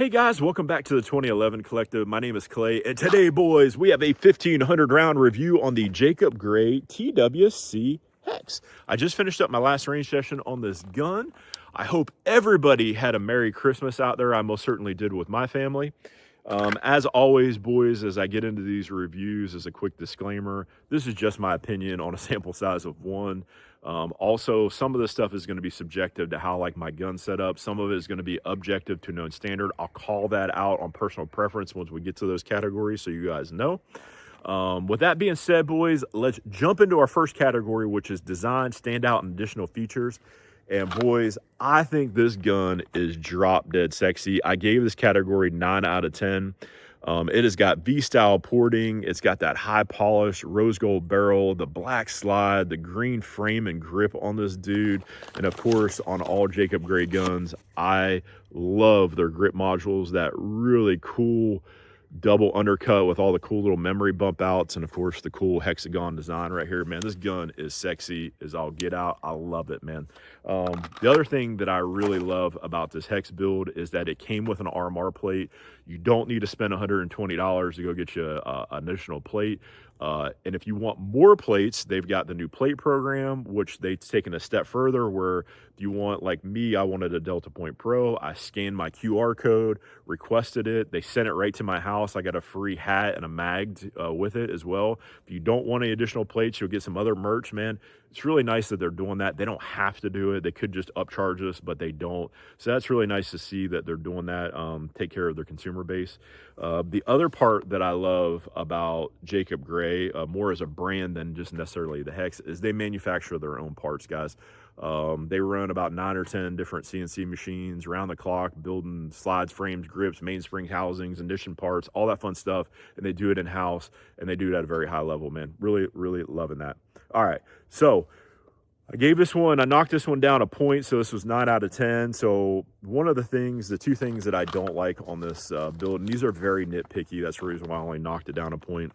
Hey guys, welcome back to the 2011 Collective. My name is Clay, and today, boys, we have a 1500 round review on the Jacob Gray TWC Hex. I just finished up my last range session on this gun. I hope everybody had a Merry Christmas out there. I most certainly did with my family. As always, boys, as I get into these reviews, as a quick disclaimer, this is just my opinion on a sample size of one. Also, some of this stuff is going to be subjective to how I like my gun setup. Some of it is going to be objective to known standard. I'll call that out on personal preference once we get to those categories, so you guys know. With that being said, boys, let's jump into our first category, which is design, standout, and additional features. And boys, I think this gun is drop dead sexy. I gave this category 9 out of 10. It has got V-style porting. It's got that high polish rose gold barrel, the black slide, the green frame and grip on this dude. And of course, on all Jacob Gray guns, I love their grip modules, that really cool double undercut with all the cool little memory bump outs, and of course the cool hexagon design right here. Man, this gun is sexy as all get out. I love it, man. The other thing that I really love about this hex build is that it came with an RMR plate. You don't need to spend $120 to go get you an additional plate. And if you want more plates, they've got the new plate program, which they've taken a step further, where if you want, like me, I wanted a Delta Point Pro. I scanned my QR code, requested it. They sent it right to my house. I got a free hat and a mag with it as well. If you don't want any additional plates, you'll get some other merch, man. It's really nice that they're doing that. They don't have to do it. They could just upcharge us, but they don't. So that's really nice to see that they're doing that, take care of their consumer base. The other part that I love about Jacob Gray, more as a brand than just necessarily the hex, is they manufacture their own parts, guys. They run about 9 or 10 different CNC machines around the clock, building slides, frames, grips, mainspring housings, ignition parts, all that fun stuff. And they do it in-house, and they do it at a very high level, man. Really, really loving that. All right, so I knocked this one down a point, so this was 9 out of 10. So one of the two things that I don't like on this build, and these are very nitpicky, that's the reason why I only knocked it down a point.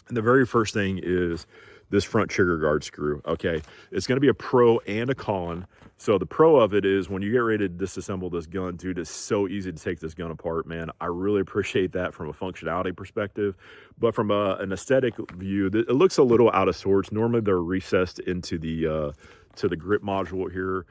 And the very first thing is this front trigger guard screw. Okay, it's going to be a pro and a con. So the pro of it is when you get ready to disassemble this gun, dude, it's so easy to take this gun apart, man. I really appreciate that from a functionality perspective. But from an aesthetic view, it looks a little out of sorts. Normally they're recessed into the grip module here.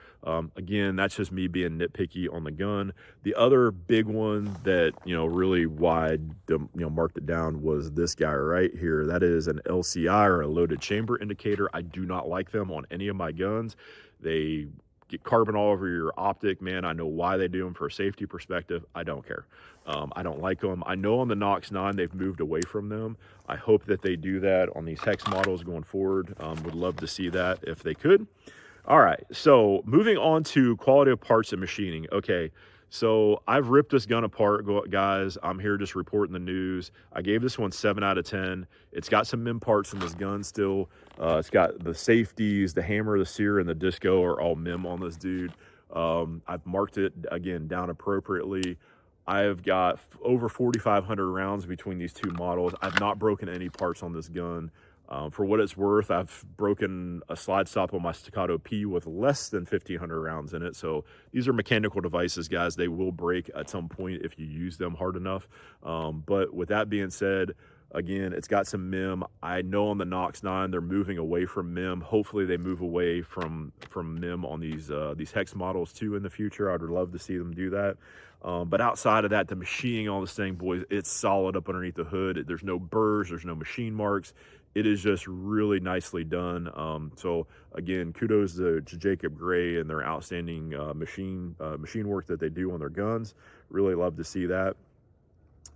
Again, that's just me being nitpicky on the gun. The other big one that, really wide, marked it down was this guy right here. That is an LCI, or a loaded chamber indicator. I do not like them on any of my guns. They get carbon all over your optic, man. I know why they do them for a safety perspective. I don't care. I don't like them. I know on the Nox 9 they've moved away from them. I hope that they do that on these hex models going forward. Would love to see that if they could. All right, so moving on to quality of parts and machining. Okay, so I've ripped this gun apart, guys. I'm here just reporting the news. I gave this one 7 out of 10. It's got some MIM parts in this gun still. It's got the safeties, the hammer, the sear, and the disco are all MIM on this dude. I've marked it, again, down appropriately. I've got over 4,500 rounds between these two models. I've not broken any parts on this gun. For what it's worth, I've broken a slide stop on my Staccato P with less than 1,500 rounds in it. So these are mechanical devices, guys. They will break at some point if you use them hard enough. But with that being said, again, it's got some MIM. I know on the Nox 9 they're moving away from MIM. Hopefully they move away from MIM on these hex models too in the future. I'd love to see them do that. But outside of that, the machining on this thing, boys, it's solid up underneath the hood. There's no burrs, there's no machine marks. It is just really nicely done. So again, kudos to Jacob Gray and their outstanding machine work that they do on their guns. Really love to see that.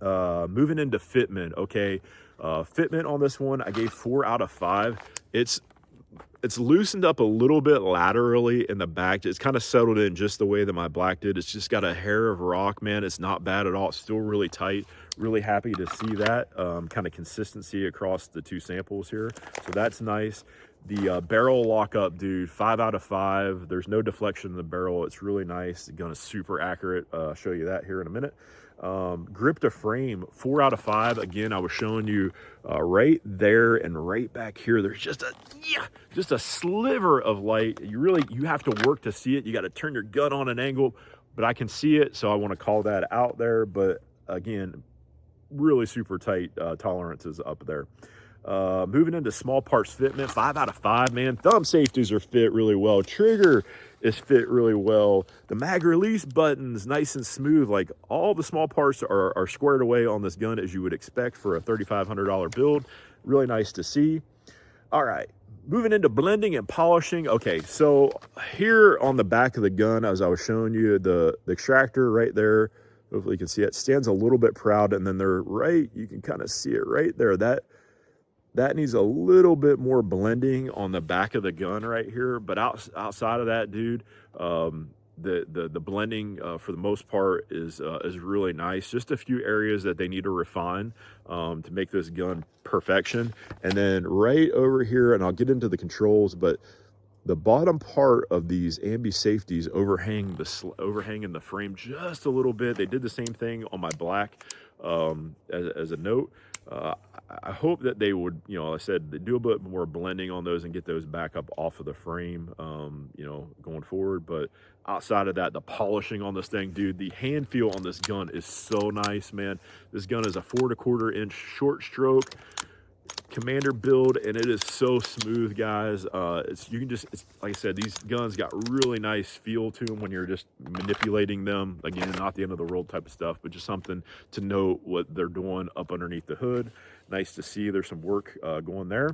Moving into fitment. Okay, fitment on this one, I gave 4 out of 5. It's loosened up a little bit laterally in the back. It's kind of settled in just the way that my black did. It's just got a hair of rock, man. It's not bad at all. It's still really tight. Really happy to see that kind of consistency across the two samples here. So that's nice. The barrel lockup, dude, 5 out of 5. There's no deflection in the barrel. It's really nice. The gun is super accurate. I'll show you that here in a minute. Grip to frame, 4 out of 5. Again, I was showing you right there and right back here. There's just a sliver of light. You have to work to see it. You got to turn your gun on an angle. but I can see it, so I want to call that out there. But again, really super tight tolerances up there. Moving into small parts fitment, 5 out of 5, man. Thumb safeties are fit really well. Trigger is fit really well. The mag release buttons, nice and smooth. Like, all the small parts are squared away on this gun as you would expect for a $3,500 build. Really nice to see. All right, moving into blending and polishing. Okay, so here on the back of the gun, as I was showing you, the extractor right there, hopefully you can see it, stands a little bit proud, and then they're right, you can kind of see it right there. That needs a little bit more blending on the back of the gun right here. But outside of that, dude, the blending for the most part is really nice. Just a few areas that they need to refine to make this gun perfection. And then right over here, and I'll get into the controls, but the bottom part of these ambi safeties overhanging the frame just a little bit. They did the same thing on my black as a note. I hope that they would, you know, like I said, they do a bit more blending on those and get those back up off of the frame, you know, going forward. But outside of that, the polishing on this thing, dude, the hand feel on this gun is so nice, man. This gun is a 4 1/4 inch short stroke commander build, and it is so smooth, guys. It's like I said, these guns got really nice feel to them when you're just manipulating them. Again, not the end of the world type of stuff, but just something to note what they're doing up underneath the hood. Nice to see there's some work going there.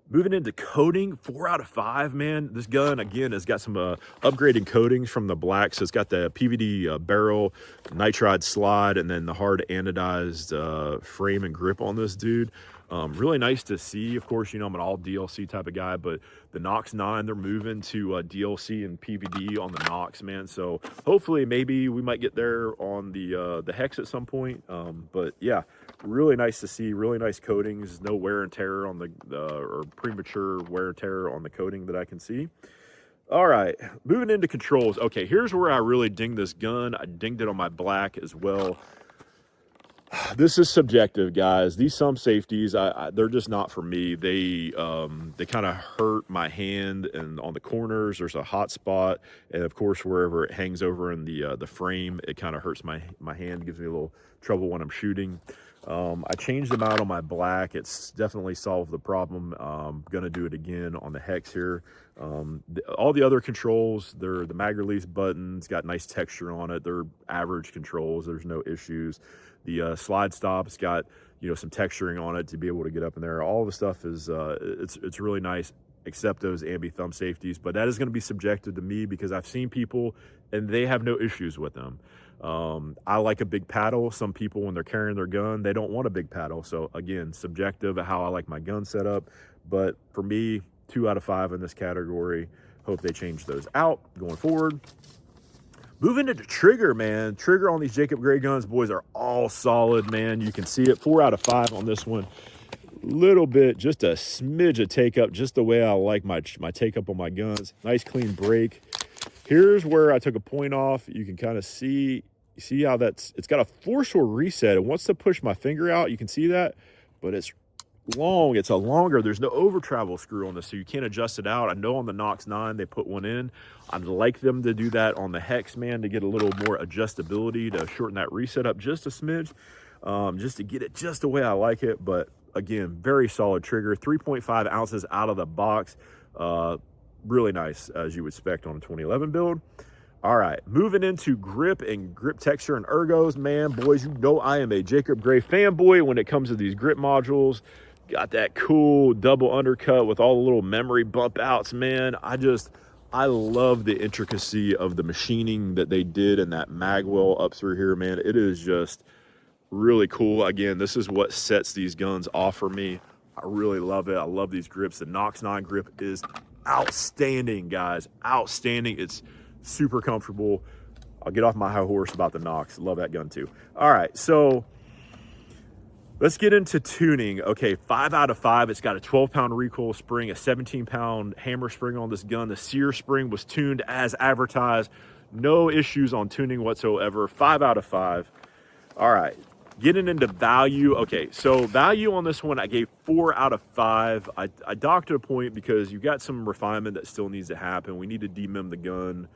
Moving into coating, 4 out of 5, man. This gun, again, has got some upgraded coatings from the black. So it's got the PVD barrel, nitride slide, and then the hard anodized frame and grip on this dude. Really nice to see. Of course, you know, I'm an all DLC type of guy, but the Nox 9, they're moving to DLC and PVD on the Nox, man. So hopefully maybe we might get there on the Hex at some point. But yeah, really nice to see. Really nice coatings. No wear and tear on or premature wear and tear on the coating that I can see. All right, moving into controls. Okay, here's where I really ding this gun. I dinged it on my black as well. This is subjective, guys. These thumb safeties, they're just not for me. They kind of hurt my hand, and on the corners there's a hot spot, and of course wherever it hangs over in the frame, it kind of hurts my hand, gives me a little trouble when I'm shooting. I changed them out on my black. It's definitely solved the problem. Gonna do it again on the Hex here. All the other controls, they're the mag release buttons, got nice texture on it. They're average controls. There's no issues. The slide stop's got, you know, some texturing on it to be able to get up in there. All the stuff is it's really nice, except those ambi thumb safeties. But that is going to be subjective to me because I've seen people and they have no issues with them. I like a big paddle. Some people, when they're carrying their gun, they don't want a big paddle. So again, subjective of how I like my gun set up. But for me, 2 out of 5 in this category. Hope they change those out going forward. Moving into trigger, man. Trigger on these Jacob Gray guns, boys, are all solid, man. You can see it. 4 out of 5 on this one. Little bit, just a smidge of take up, just the way I like my take up on my guns. Nice clean break. Here's where I took a point off. You can kind of see how it's got a forceful reset. It wants to push my finger out. You can see that, but it's long. It's a longer, there's no over travel screw on this, so you can't adjust it out. I know on the Nox 9 they put one in. I'd like them to do that on the Hex, man, to get a little more adjustability, to shorten that reset up just a smidge, just to get it just the way I like it. But again, very solid trigger, 3.5 ounces out of the box. Really nice, as you would expect on a 2011 build. All right, moving into grip and grip texture and ergos, man, boys, you know I am a Jacob Gray fanboy when it comes to these grip modules. Got that cool double undercut with all the little memory bump outs, man. I love the intricacy of the machining that they did in that magwell up through here, man. It is just really cool. Again, this is what sets these guns off for me. I really love it. I love these grips. The Nox 9 grip is outstanding, guys. Outstanding. It's super comfortable. I'll get off my high horse about the Nox. Love that gun too. All right, so let's get into tuning. Okay, 5 out of 5. It's got a 12-pound recoil spring, a 17-pound hammer spring on this gun. The sear spring was tuned as advertised. No issues on tuning whatsoever. 5 out of 5. All right, getting into value. Okay, so value on this one, I gave 4 out of 5. I docked to a point because you got some refinement that still needs to happen. We need to demem the gun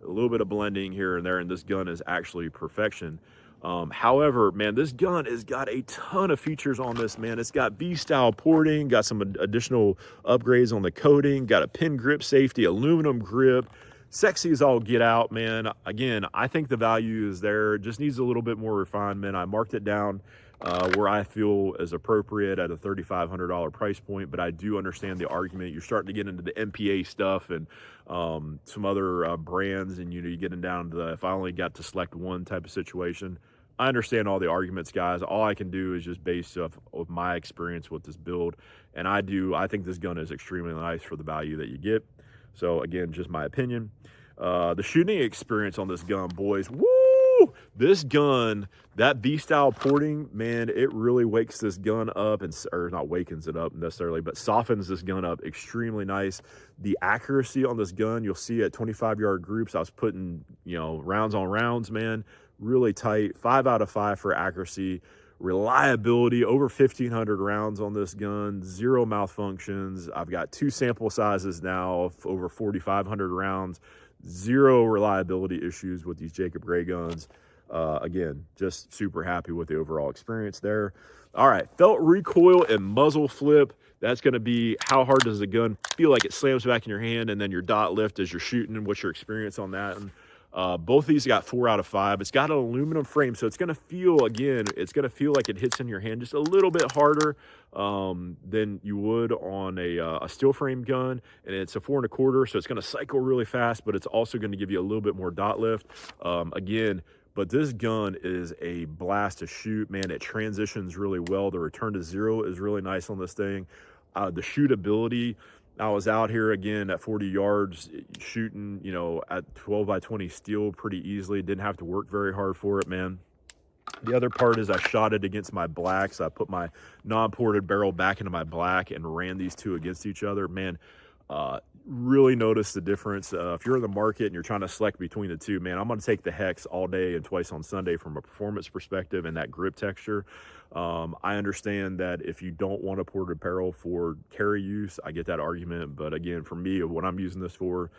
a little bit of blending here and there, and this gun is actually perfection. However, man, this gun has got a ton of features on this, man. It's got V-style porting, got some additional upgrades on the coating, got a pin grip safety, aluminum grip, sexy as all get out, man. Again, I think the value is there. It just needs a little bit more refinement. I marked it down where I feel is appropriate at a $3,500 price point, but I do understand the argument. You're starting to get into the MPA stuff and some other brands, and you know, you're getting down to the if I only got to select one type of situation. I understand all the arguments, guys. All I can do is just base off of my experience with this build, and I think this gun is extremely nice for the value that you get. So again, just my opinion. The shooting experience on this gun, boys, woo! This gun, that V-style porting, man, it really wakes this gun up, or not wakens it up necessarily, but softens this gun up extremely nice. The accuracy on this gun, you'll see at 25-yard groups, I was putting, you know, rounds on rounds, man, really tight. 5 out of 5 for accuracy. Reliability, over 1,500 rounds on this gun, 0 malfunctions. I've got 2 sample sizes now of over 4,500 rounds, 0 reliability issues with these Jacob Gray guns. Again, just super happy with the overall experience there. All right, felt recoil and muzzle flip. That's going to be how hard does the gun feel like it slams back in your hand, and then your dot lift as you're shooting, and what's your experience on that. And both of these got 4 out of 5. It's got an aluminum frame, so it's going to feel, again, it's going to feel like it hits in your hand just a little bit harder than you would on a steel frame gun. And it's a 4 1/4, so it's going to cycle really fast, but it's also going to give you a little bit more dot lift. Again, but this gun is a blast to shoot, man. It transitions really well. The return to zero is really nice on this thing. The shootability, I was out here again at 40 yards shooting, you know, at 12 by 20 steel pretty easily. Didn't have to work very hard for it, man. The other part is I shot it against my blacks. I put my non-ported barrel back into my black and ran these two against each other. Man, really notice the difference. If you're in the market and you're trying to select between the two, man, I'm going to take the Hex all day and twice on Sunday from a performance perspective and that grip texture. I understand that if you don't want a ported barrel for carry use, I get that argument. But again, for me, what I'm using this for,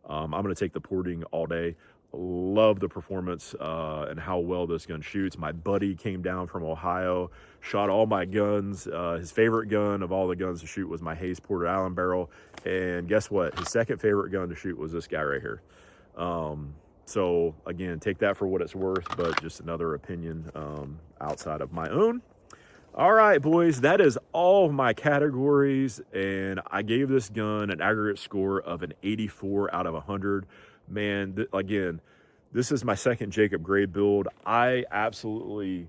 I'm going to take the porting all day. Love the performance and how well this gun shoots. My buddy came down from Ohio, shot all my guns. His favorite gun of all the guns to shoot was my Hayes Porter Allen barrel. And guess what? His second favorite gun to shoot was this guy right here. So again, take that for what it's worth, but just another opinion outside of my own. All right, boys, that is all of my categories. And I gave this gun an aggregate score of an 84 out of 100. Man, again, this is my second Jacob Gray build. I absolutely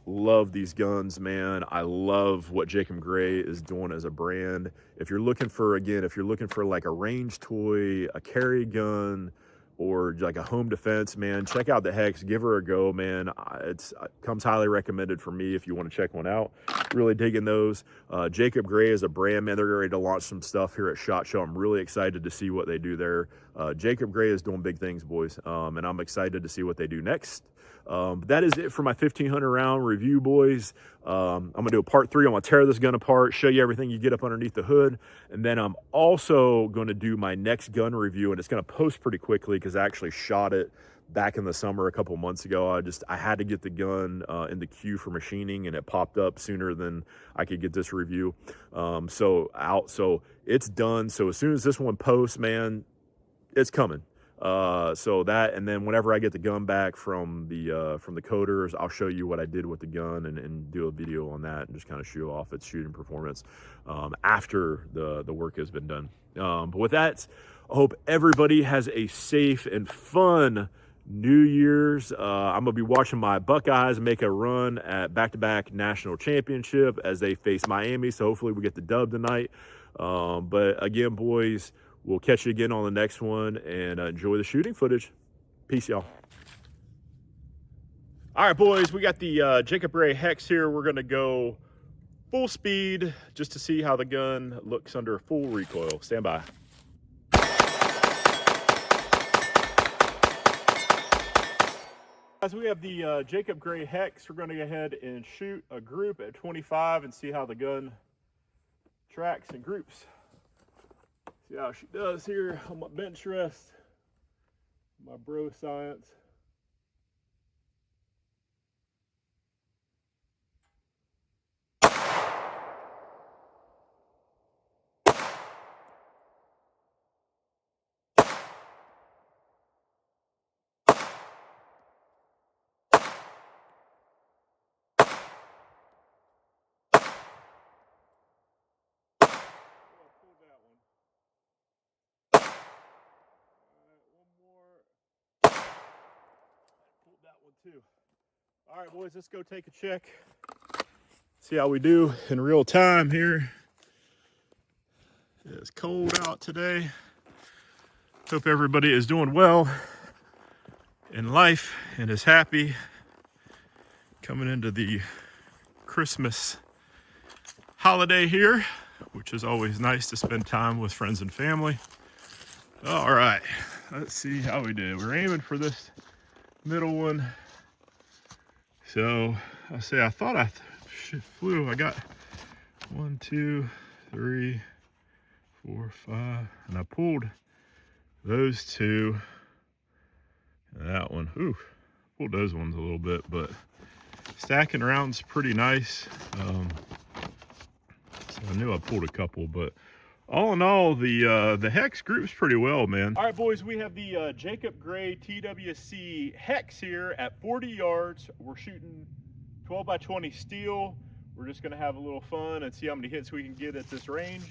love these guns, man. I love what Jacob Gray is doing as a brand. If you're looking for, again, if you're looking for like a range toy, a carry gun, or like a home defense, man, check out the Hex. Give her a go, man. It comes highly recommended for me if you want to check one out. Really digging those. Jacob Gray is a brand, man. They're ready to launch some stuff here at SHOT Show. I'm really excited to see what they do there. Jacob Gray is doing big things, boys, and I'm excited to see what they do next. That is it for my 1,500 round review, boys. I'm gonna do a part 3. I'm gonna tear this gun apart, show you everything you get up underneath the hood, and then I'm also gonna do my next gun review, and it's gonna post pretty quickly because I actually shot it back in the summer a couple months ago. I had to get the gun in the queue for machining, and it popped up sooner than I could get this review. So it's done. So as soon as this one posts, man, it's coming. So that, and then whenever I get the gun back from the coders, I'll show you what I did with the gun and do a video on that and just kind of show off its shooting performance after the work has been done. But with that, I hope everybody has a safe and fun New Year's. I'm gonna be watching my Buckeyes make a run at back-to-back national championship as they face Miami. So hopefully we get the dub tonight. But again, boys, we'll catch you again on the next one, and enjoy the shooting footage. Peace, y'all. All right, boys, we got the Jacob Gray Hex here. We're gonna go full speed just to see how the gun looks under full recoil. Stand by. As we have the Jacob Gray Hex, we're gonna go ahead and shoot a group at 25 and see how the gun tracks and groups. See how she does here on my bench rest. my bro science. Too. All right, boys, let's go take a check. See how we do in real time here. It's cold out today. Hope everybody is doing well in life and is happy. Coming into the Christmas holiday here, which is always nice to spend time with friends and family. All right, let's see how we did. We're aiming for this middle one. So I thought I flew. I got 1, 2, 3, 4, 5, and I pulled those two. And that one, pulled those ones a little bit, but stacking around's pretty nice. So I knew I pulled a couple, but all in all, the Hex groups pretty well, man. All right, boys, we have the Jacob Gray TWC Hex here at 40 yards. We're shooting 12 by 20 steel. We're just gonna have a little fun and see how many hits we can get at this range.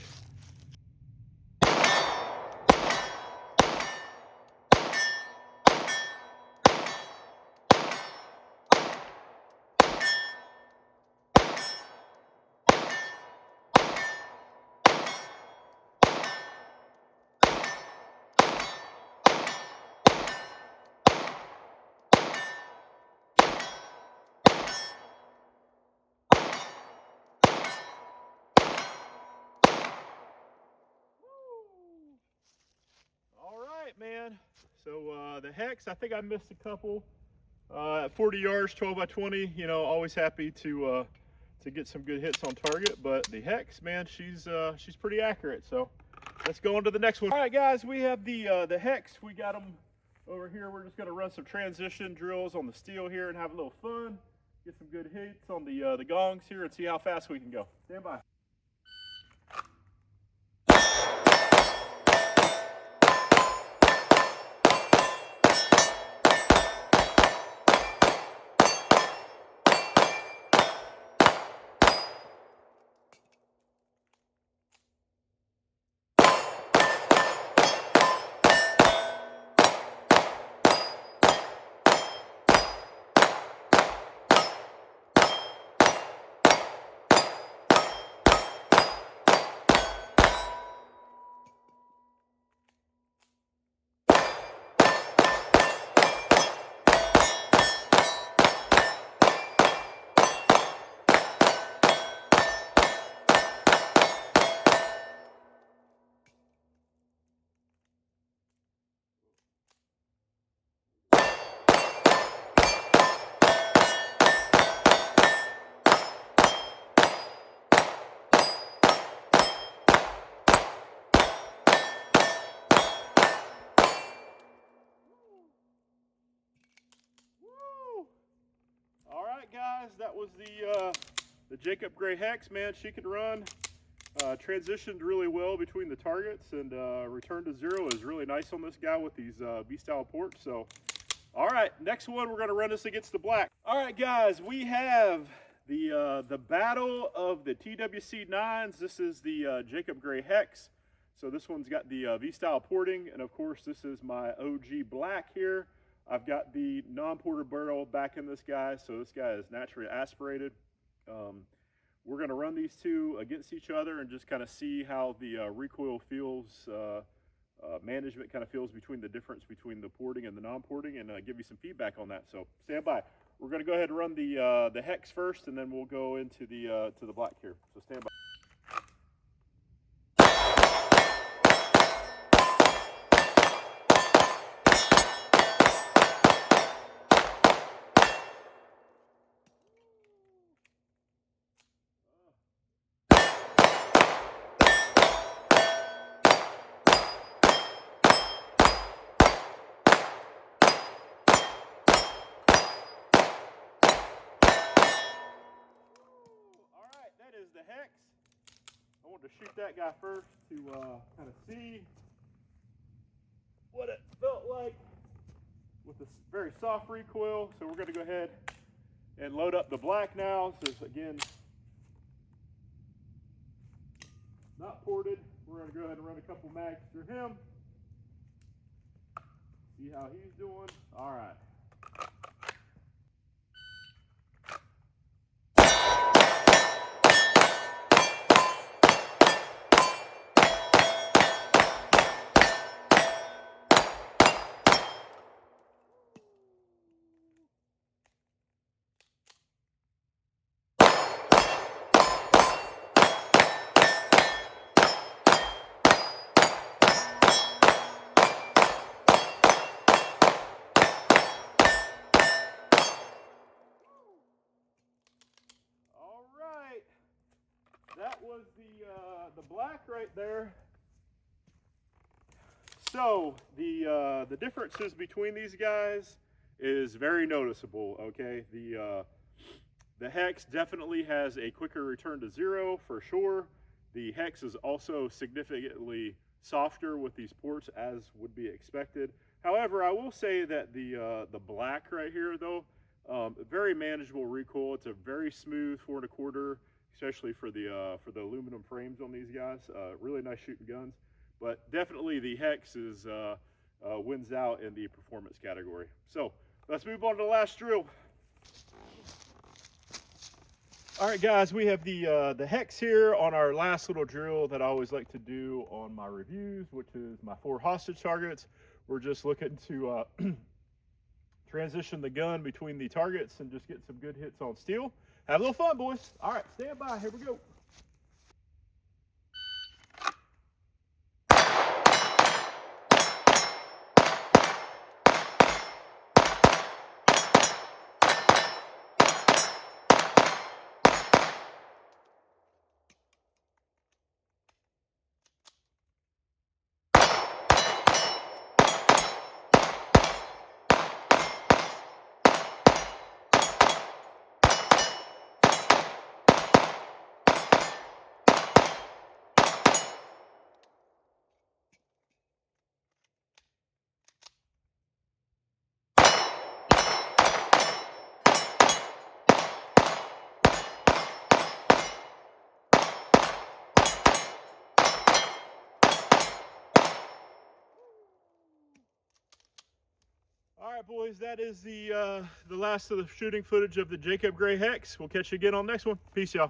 Man, so the Hex, I think I missed a couple at 40 yards, 12 by 20. You know, always happy to get some good hits on target. But the Hex, man, she's pretty accurate. So let's go on to the next one. All right, guys, we have the Hex. We got them over here. We're just gonna run some transition drills on the steel here and have a little fun. Get some good hits on the gongs here and see how fast we can go. Stand by. Guys, that was the Jacob Gray Hex, man. She could run, transitioned really well between the targets, and return to zero is really nice on this guy with these B-style ports. So, all right, next one, we're gonna run this against the black. All right, guys, we have the battle of the TWC 9s. This is the Jacob Gray Hex. So this one's got the V-style porting, and of course, this is my OG black here. I've got the non-ported barrel back in this guy, so this guy is naturally aspirated. We're gonna run these two against each other and just kind of see how the recoil feels, management kind of feels between the difference between the porting and the non-porting, and give you some feedback on that. So stand by. We're gonna go ahead and run the Hex first, and then we'll go into the to the black here. So stand by. the hex. I want to shoot that guy first to kind of see what it felt like with this very soft recoil. So we're going to go ahead and load up the black now. So again, not ported. We're going to go ahead and run a couple mags through him. See how he's doing. All right. That was the black right there. So the differences between these guys is very noticeable. Okay, the hex definitely has a quicker return to zero for sure. The hex is also significantly softer with these ports, as would be expected. However, I will say that the black right here though, very manageable recoil. It's a very smooth 4 1/4. Especially for the aluminum frames on these guys. Really nice shooting guns, but definitely the hex is wins out in the performance category. So let's move on to the last drill. All right, guys, we have the hex here on our last little drill that I always like to do on my reviews, which is my 4 hostage targets. We're just looking to transition the gun between the targets and just get some good hits on steel. Have a little fun, boys. All right, stand by. Here we go. All right, boys, that is the last of the shooting footage of the Jacob Gray Hex. We'll catch you again on the next one. Peace, y'all.